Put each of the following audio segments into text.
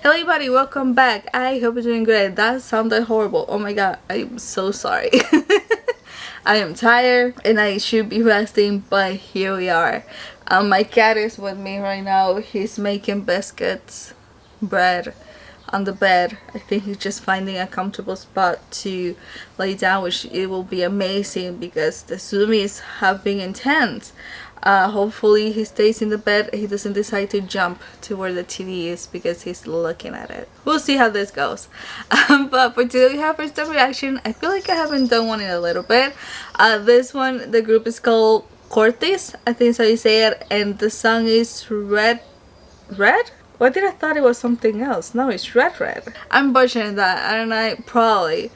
Hello everybody, welcome back. I hope you're doing great. That sounded horrible. Oh my god, I'm so sorry. I am tired and I should be resting, but here we are. My cat is with me right now. He's making biscuits, bread on the bed. I think he's just finding a comfortable spot to lay down, which it will be amazing because the zoomies have been intense. Hopefully he stays in the bed. He doesn't decide to jump to where the TV is because he's looking at it. We'll see how this goes. But for today we have first time reaction. I feel like I haven't done one in a little bit. This one, the group is called CORTIS, I think that's how you say it, and the song is Red? Why did I thought it was something else? No, it's Red. I'm butchering that, aren't I? Probably.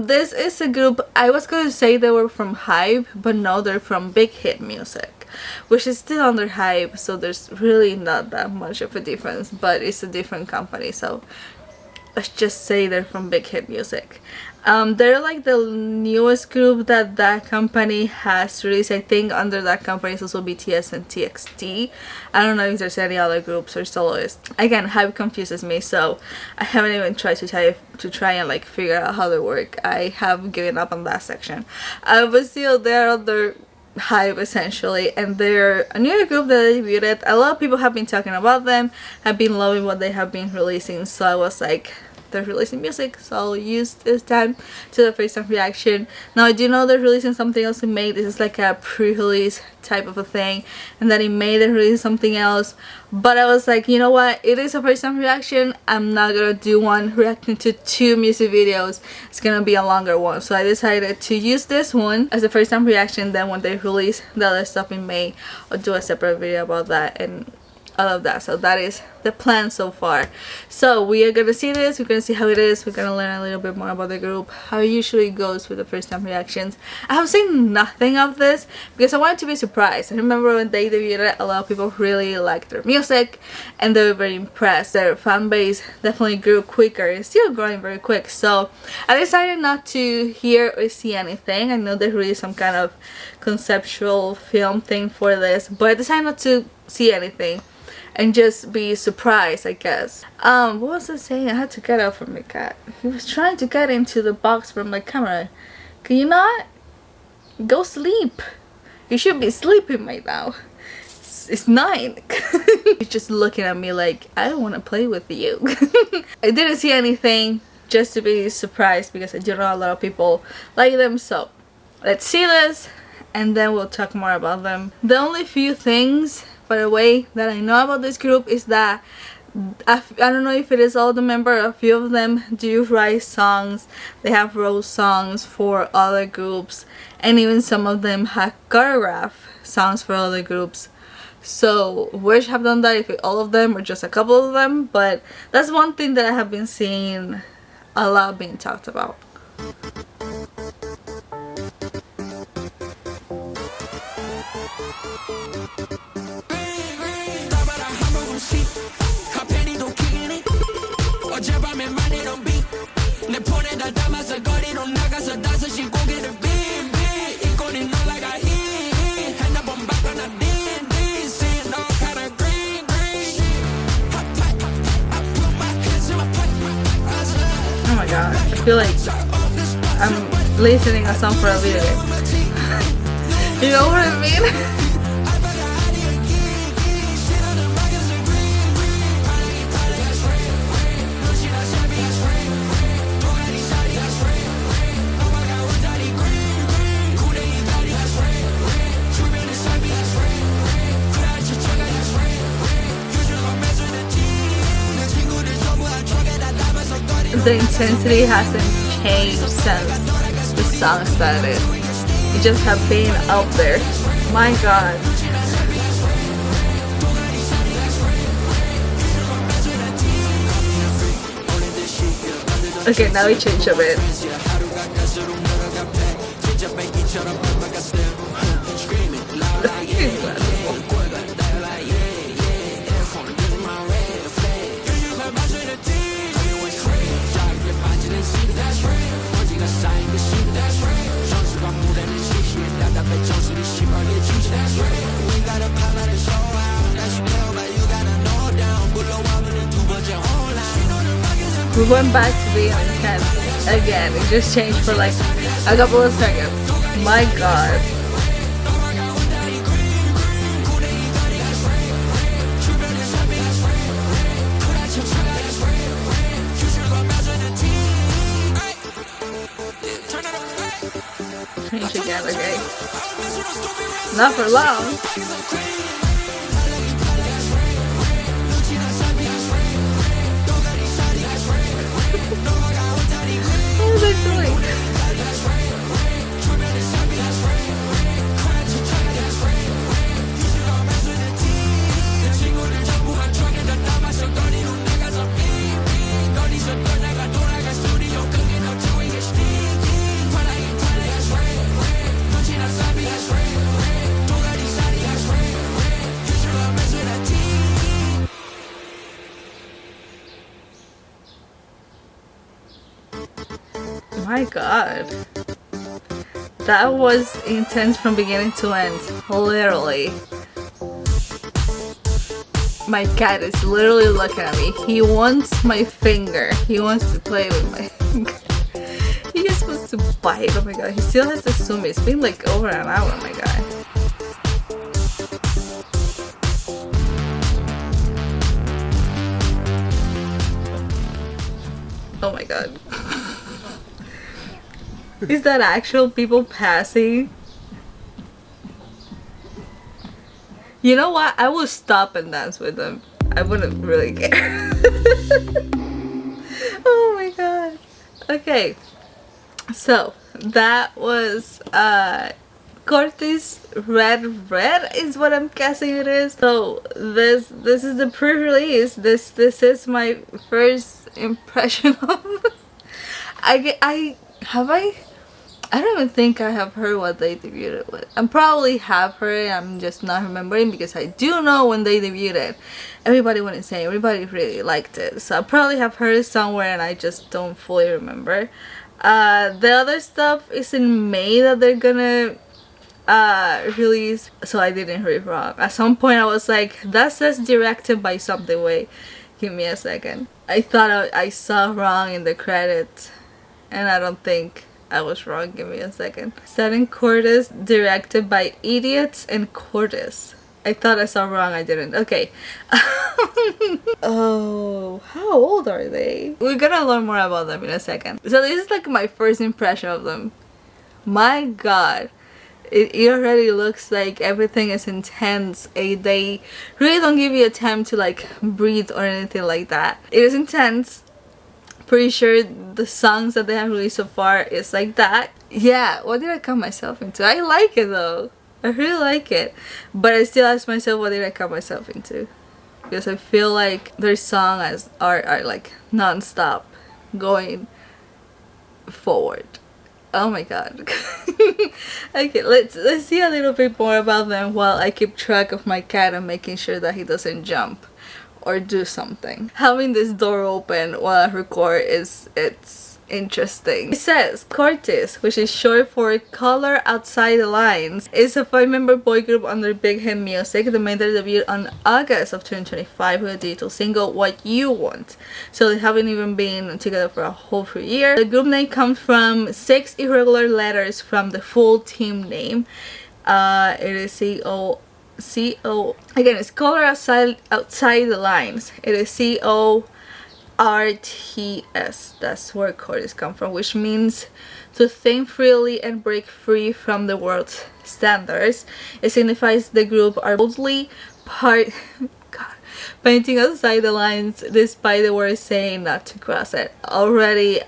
This is a group, I was going to say they were from Hype, but no, they're from Big Hit Music, which is still under Hype, so there's really not that much of a difference, but it's a different company, so let's just say they're from Big Hit Music. They're like the newest group that company has released. I think under that company is also BTS and TXT. I don't know if there's any other groups or soloists. Again, Hype confuses me, so I haven't even tried to try and like figure out how they work. I have given up on that section. But still, they're under Hype essentially, and they're a new group that I debuted. A lot of people have been talking about them, have been loving what they have been releasing, so I was like, they're releasing music, so I'll use this time to the first time reaction. Now I do know they're releasing something else in May. This is like a pre-release type of a thing, and then in May they're releasing something else, but I was like, you know what, it is a first time reaction. I'm not gonna do one reacting to two music videos. It's gonna be a longer one, so I decided to use this one as a first time reaction. Then when they release the other stuff in May, I'll do a separate video about that and all of that. So that is the plan so far. So we are gonna see this, we're gonna see how it is, we're gonna learn a little bit more about the group, how it usually goes with the first time reactions. I have seen nothing of this because I wanted to be surprised. I remember when they debuted, a lot of people really liked their music and they were very impressed. Their fan base definitely grew quicker. It's still growing very quick, so I decided not to hear or see anything. I know there's really some kind of conceptual film thing for this, but I decided not to see anything and just be surprised, I guess. What was I saying? I had to get out from my cat. He was trying to get into the box from my camera. Can you not? Go sleep. You should be sleeping right now. It's 9. He's just looking at me like, I don't want to play with you. I didn't see anything, just to be surprised because I do know a lot of people like them, so let's see this and then we'll talk more about them. The only few things, by the way, that I know about this group is that I don't know if it is all the members, a few of them do write songs. They have wrote songs for other groups, and even some of them have choreographed songs for other groups. So which have done that, if all of them or just a couple of them, but that's one thing that I have been seeing a lot being talked about. Oh my god, I feel like I'm listening a song for a video. You know what I mean? The intensity hasn't changed since the song started. It just have been out there. My god. Okay, now we change a bit. We went back to being intense again. It just changed for like a couple of seconds. My god. Change again, okay. Not for long. What was I doing? My god, that was intense from beginning to end, literally. My cat is literally looking at me. He wants my finger. He wants to play with my finger. He just wants to bite. Oh my god, he still has to zoom. It's been like over an hour, my god. Oh my god. Is that actual people passing? You know what? I will stop and dance with them. I wouldn't really care. Oh my god. Okay. So that was CORTIS REDRED is what I'm guessing it is. So this is the pre-release. This is my first impression of it. I don't even think I have heard what they debuted it with. I probably have heard it, I'm just not remembering, because I do know when they debuted it, everybody went insane. Everybody really liked it. So I probably have heard it somewhere and I just don't fully remember. The other stuff is in May that they're gonna release. So I didn't read wrong. At some point I was like, that says directed by something. Wait, give me a second. I thought I saw wrong in the credits, and I don't think I was wrong. Give me a second. Starring CORTIS, directed by Idiots and CORTIS. I thought I saw wrong. I didn't. Okay. Oh, how old are they? We're gonna learn more about them in a second. So this is like my first impression of them. My god. It already looks like everything is intense. They really don't give you a time to like breathe or anything like that. It is intense. Pretty sure the songs that they have released so far is like that. Yeah, what did I come myself into? I like it though. I really like it. But I still ask myself, what did I come myself into? Because I feel like their songs are like non-stop going forward. Oh my god. Okay, let's see a little bit more about them while I keep track of my cat and making sure that he doesn't jump or do something. Having this door open while I record it's interesting. It says CORTIS, which is short for Color Outside the Lines, is a 5-member boy group under Big Hit Music. They made their debut on August of 2025 with a digital single, What You Want. So they haven't even been together for a whole 3 years. The group name comes from 6 irregular letters from the full team name. It is C-O again, it's Color Outside the Lines. It is CORTS. That's where CORTIS come from, which means to think freely and break free from the world's standards. It signifies the group are boldly painting outside the lines despite the word saying not to cross it. Already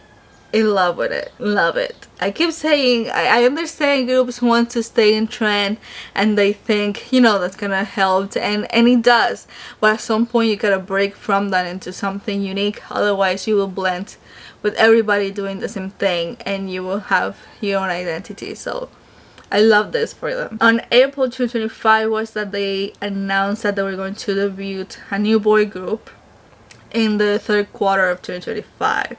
in love with it. Love it. I keep saying, I understand groups want to stay in trend and they think, you know, that's gonna help, and it does, but at some point you gotta break from that into something unique, otherwise you will blend with everybody doing the same thing and you will have your own identity. So I love this for them. On April 2025 was that they announced that they were going to debut a new boy group. in the third quarter of 2025.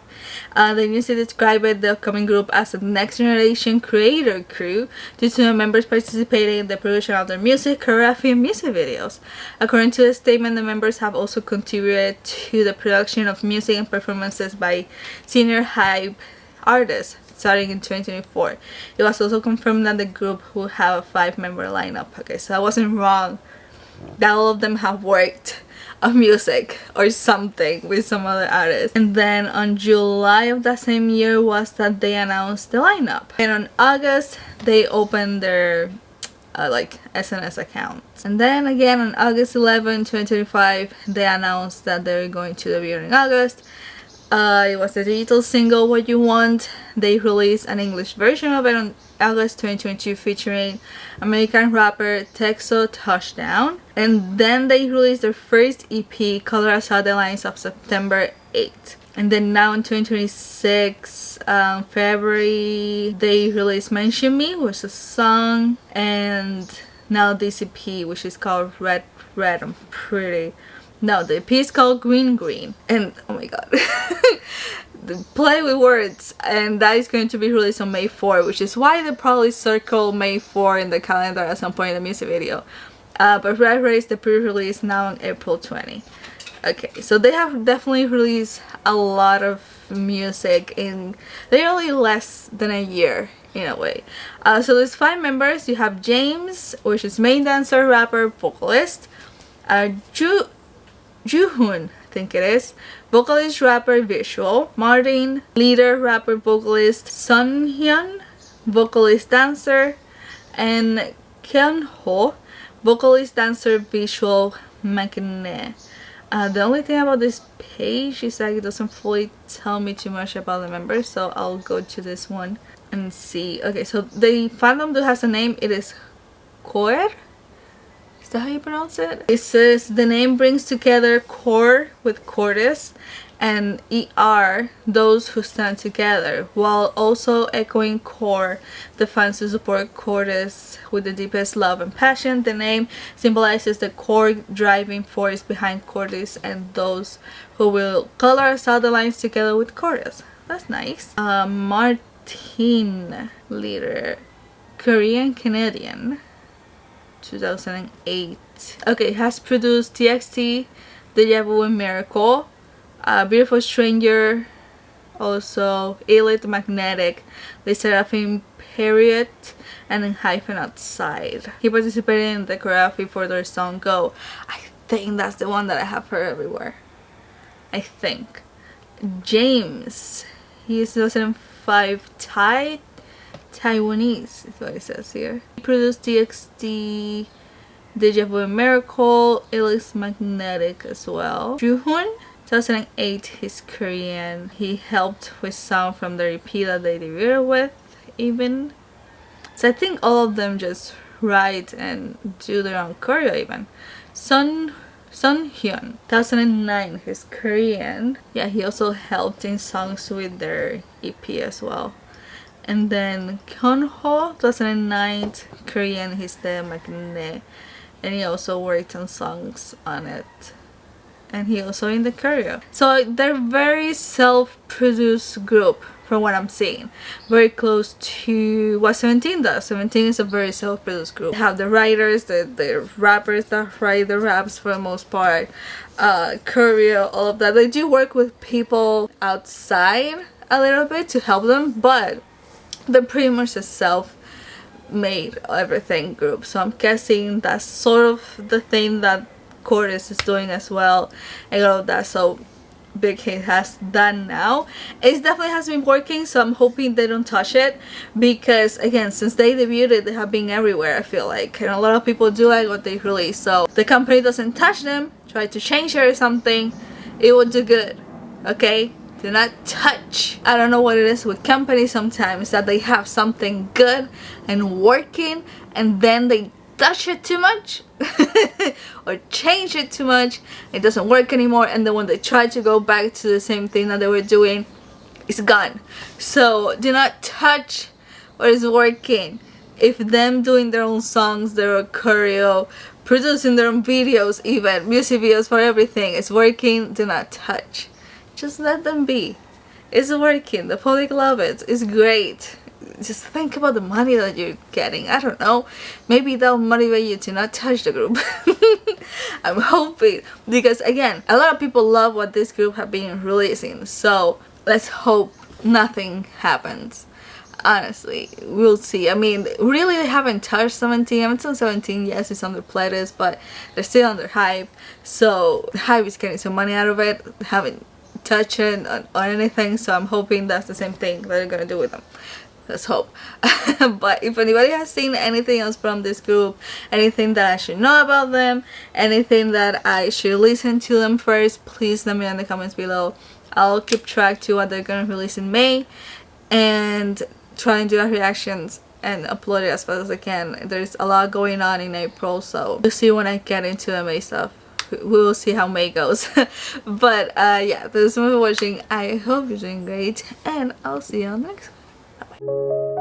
The news described the upcoming group as a next generation creator crew due to the members participating in the production of their music, choreography, and music videos. According to the statement, the members have also contributed to the production of music and performances by senior hype artists starting in 2024. It was also confirmed that the group will have a 5-member lineup. Okay, so I wasn't wrong that all of them have worked on music or something with some other artists. And then on July of that same year was that they announced the lineup, and on August they opened their like SNS accounts. And then again on August 11, 2025, they announced that they're going to debut in August. It was the digital single What You Want. They released an English version of it on August 2022 featuring American rapper Texo Touchdown. And then they released their first EP, Color Us Out the Lines, of September 8th. And then now in 2026, February, they released Mention Me, which is a song. And now this EP, which is called Red Red. I'm pretty... No, the EP is called Green Green. And oh my god. The play with words, and that is going to be released on May 4, which is why they probably circle May 4 in the calendar at some point in the music video. But Red Red is the pre-release now on April 20. Okay, so they have definitely released a lot of music in literally less than a year in a way. So there's 5 members. You have James, which is main dancer, rapper, vocalist. Juhoon, I think it is, vocalist, rapper, visual. Martin, leader, rapper, vocalist. Sunhyun, vocalist, dancer. And Kyunho, vocalist, dancer, visual, maknae. The only thing about this page is that it doesn't fully tell me too much about the members, so I'll go to this one and see. Okay, so the fandom that has a name, it is Core. Is that how you pronounce it? It says the name brings together core with CORTIS and ER, those who stand together, while also echoing core, the fans who support CORTIS with the deepest love and passion. The name symbolizes the core driving force behind CORTIS and those who will color us out the lines together with CORTIS. That's nice. Martin, leader, Korean Canadian, 2008. Okay, has produced TXT, Deja Vu and Miracle, Beautiful Stranger, also Elite Magnetic, The Seraphim Period, and in Hyphen Outside. He participated in the choreography for their song Go. I think that's the one that I have heard everywhere. I think. James, he is 2005 Taiwanese is what it says here. He produced TXT, Deja Vu and Miracle, Elite Magnetic as well. Juhoon, 2008, he's Korean. He helped with sound from the EP that they debuted with even. So I think all of them just write and do their own choreo even. Sunhyun, 2009, he's Korean. Yeah, he also helped in songs with their EP as well. And then Kyunho, 2009, Korean, he's the maknae. And he also worked on songs on it. And he also in the choreo. So they're very self-produced group from what I'm seeing. Very close to what 17 does. 17 is a very self-produced group. They have the writers, the rappers that write the raps for the most part. Choreo, all of that. They do work with people outside a little bit to help them, but they're pretty much a self-made everything group. So I'm guessing that's sort of the thing that CORTIS is doing as well, and all of that. So Big Hit has done now. It definitely has been working, so I'm hoping they don't touch it, because again, since they debuted, they have been everywhere, I feel like, and a lot of people do like what they release. So the company doesn't touch them, try to change it or something, it would do good. Okay, do not touch. I don't know what it is with companies sometimes, that they have something good and working and then they touch it too much or change it too much, it doesn't work anymore, and then when they try to go back to the same thing that they were doing, it's gone. So do not touch what is working. If them doing their own songs, their choreo, producing their own videos, even music videos for everything. It's working. Do not touch. Just let them be. It's working. The public love it. It's great. Just think about the money that you're getting. I don't know. Maybe that'll motivate you to not touch the group. I'm hoping, because again, a lot of people love what this group have been releasing. So let's hope nothing happens. Honestly, we'll see. I mean, really, they haven't touched 17. I haven't seen 17. Yes, it's on their playlist, but they're still under hype. So hype is getting some money out of it. They haven't touched it or anything. So I'm hoping that's the same thing that they're gonna do with them. Let's hope. But if anybody has seen anything else from this group, anything that I should know about them, anything that I should listen to them first, please let me know in the comments below. I'll keep track to what they're gonna release in May and try and do our reactions and upload it as fast as I can. There's a lot going on in April, so we'll see when I get into the May stuff. We will see how May goes. But yeah, thanks so much for watching. I hope you're doing great, and I'll see you on the next one. Bye bye.